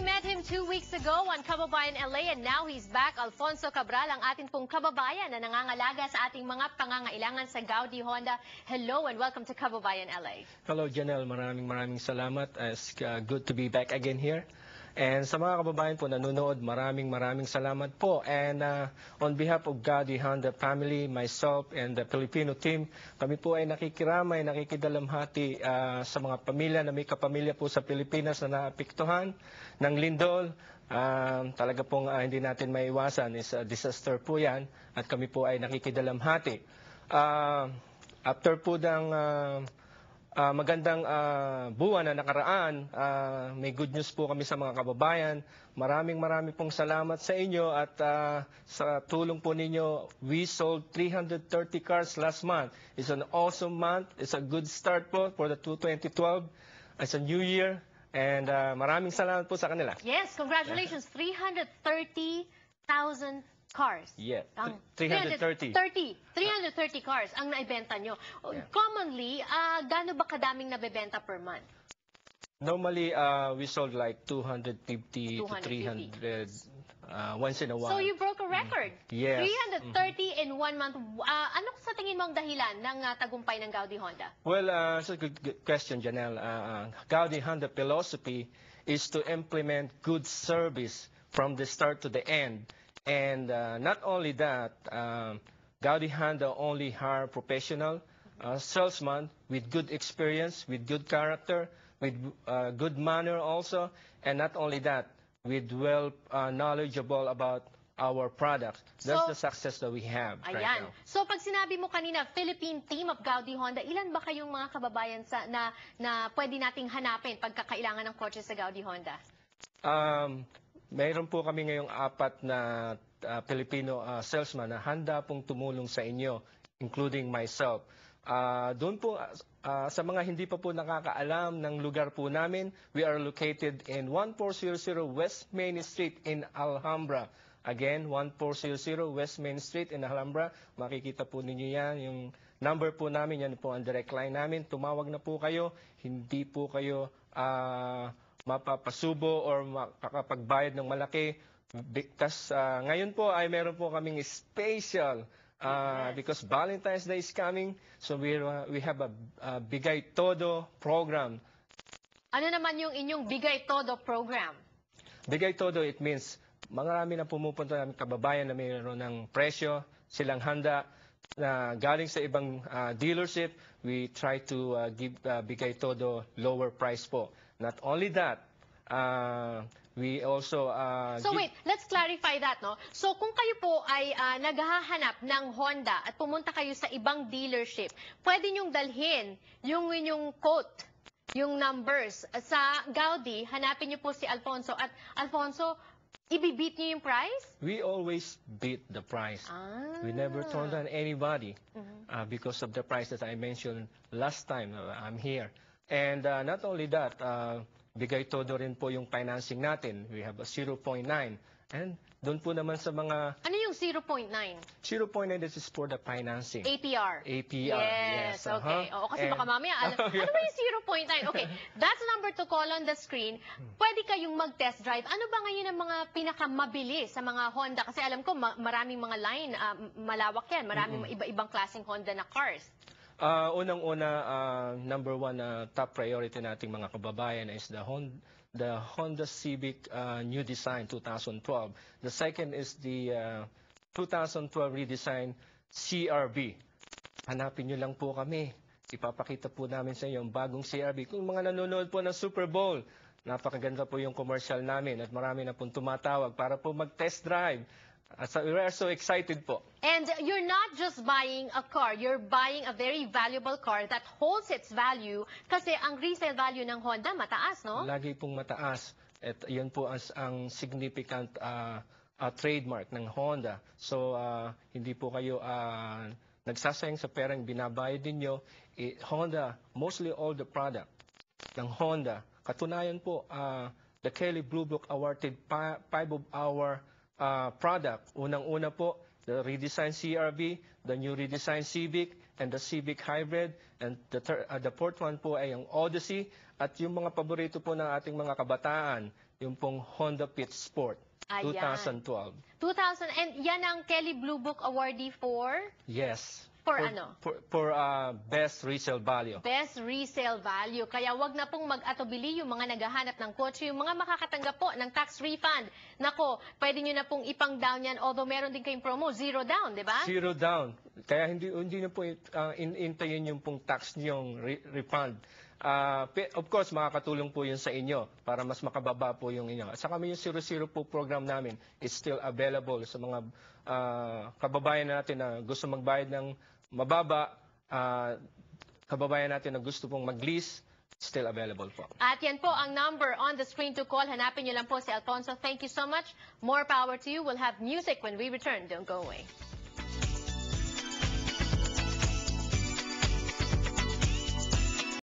We met him 2 weeks ago on Kababayan LA and now he's back. Alfonso Cabral, ang atin pong kababayan na nangangalaga sa ating mga pangangailangan sa Gaudi Honda. Hello and welcome to Kababayan LA. Hello, Janelle. Maraming salamat. It's good to be back again here. And sa mga kababayan po nanonood, maraming salamat po. And on behalf of Gaudi Honda family, myself, and the Filipino team, kami po ay nakikiramay, nakikidalamhati sa mga pamilya na may kapamilya po sa Pilipinas na naapektuhan ng lindol. Talaga pong hindi natin maiwasan, is disaster po yan. At kami po ay nakikidalamhati. After po ng magandang buwan na nakaraan, may good news po kami sa mga kababayan. Maraming pong salamat sa inyo at sa tulong po ninyo, we sold 330 cars last month. It's an awesome month. It's a good start po for the 2012. It's a new year and maraming salamat po sa kanila. Yes, congratulations. 330,000 cars. Yeah, 330 cars ang naibenta nyo. Yeah. Commonly, gaano ba kadaming nabebenta per month? Normally, we sold like 250 to 300 once in a while. So you broke a record. Yes. 330 in 1 month. Ano sa tingin mo ang dahilan ng tagumpay ng Gaudi Honda? Well, it's a good question, Janelle. Gaudi Honda philosophy is to implement good service from the start to the end. And not only that, Gaudi Honda only hire professional salesman with good experience, with good character, with good manner also, and not only that, with well knowledgeable about our products. That's the success that we have right now. So pag sinabi mo kanina, Philippine team of Gaudi Honda, ilan ba kayong mga kababayan na pwede nating hanapin pagkakailangan ng kotse sa Gaudi Honda? Mayroon po kami ngayong 4 na Filipino salesman na handa pong tumulong sa inyo, including myself. Doon po, sa mga hindi pa po nakakaalam ng lugar po namin, we are located in 1400 West Main Street in Alhambra. Again, 1400 West Main Street in Alhambra. Makikita po ninyo yan, yung number po namin, yan po ang direct line namin. Tumawag na po kayo, hindi po kayo mapapasubo or makakapagbayad ng malaki. Because ngayon po ay meron po kaming special because Valentine's Day is coming. So we have a Bigay Todo program. Ano naman yung inyong Bigay Todo program? Bigay Todo, it means marami na pumupunta ng kababayan na mayroon ng presyo, silang handa na galing sa ibang dealership. We try to give Bigay Todo lower price po. Not only that, we also So wait, let's clarify that, no? So kung kayo po ay naghahanap ng Honda at pumunta kayo sa ibang dealership, pwede nyong dalhin yung inyong quote, yung numbers sa Gaudi, hanapin niyo po si Alfonso at Alfonso, ibibit niyo yung price? We always beat the price. We never turn down anybody because of the price that I mentioned last time I'm here. And not only that, Bigay Todo rin po yung financing natin. We have a 0.9. And doon po naman sa mga... Ano yung 0.9? 0.9, this is for the financing. APR. APR, yes. Okay. Oo, kasi baka mamaya, ano ba yung 0.9? Okay, that's the number to call on the screen. Pwede kayong mag-test drive. Ano ba ngayon ang mga pinakamabilis sa mga Honda? Kasi alam ko, maraming mga line, malawak yan. Maraming iba-ibang klaseng Honda na cars. Unang-una, number 1 top priority nating mga kababayan is the Honda Civic new design 2012. The second is the 2012 redesign CR-V. Hanapin nyo lang po kami. Ipapakita po namin sa inyo yung bagong CR-V. Kung mga nanonood po ng Super Bowl, napakaganda po yung commercial namin at marami na pong tumatawag para po mag-test drive. So we are so excited po. And you're not just buying a car, you're buying a very valuable car that holds its value kasi ang resale value ng Honda mataas, no? Lagi pong mataas. At yan po ang significant trademark ng Honda. So hindi po kayo nagsasayang sa perang binabayad ninyo. Honda, mostly all the product ng Honda. Katunayan po, the Kelly Blue Book awarded 5 of our product. Unang-una po, the redesigned CR-V, the new redesigned Civic, and the Civic Hybrid. And the fourth one po ay ang Odyssey. At yung mga paborito po ng ating mga kabataan, yung pong Honda Fit Sport Ayan. 2012. 2,000, and yan ang Kelly Blue Book awardee for? Yes. For ano? For best resale value. Best resale value. Kaya wag na pong mag-atubili yung mga naghahanap ng kotse, yung mga makakatanggap po ng tax refund. Nako, pwede nyo na pong ipang-down yan, although meron din kayong promo, 0 down, di ba? 0 down. Kaya hindi nyo po intayin yung pong tax nyong refund. Of course, makakatulong po yun sa inyo para mas makababa po yung inyo. At saka yung 00 po program namin is still available sa mga kababayan natin na gusto magbayad ng mababa, kababayan natin na gusto pong mag-lease, still available po. At yan po ang number on the screen to call. Hanapin nyo lang po si Alfonso. Thank you so much. More power to you. We'll have music when we return. Don't go away.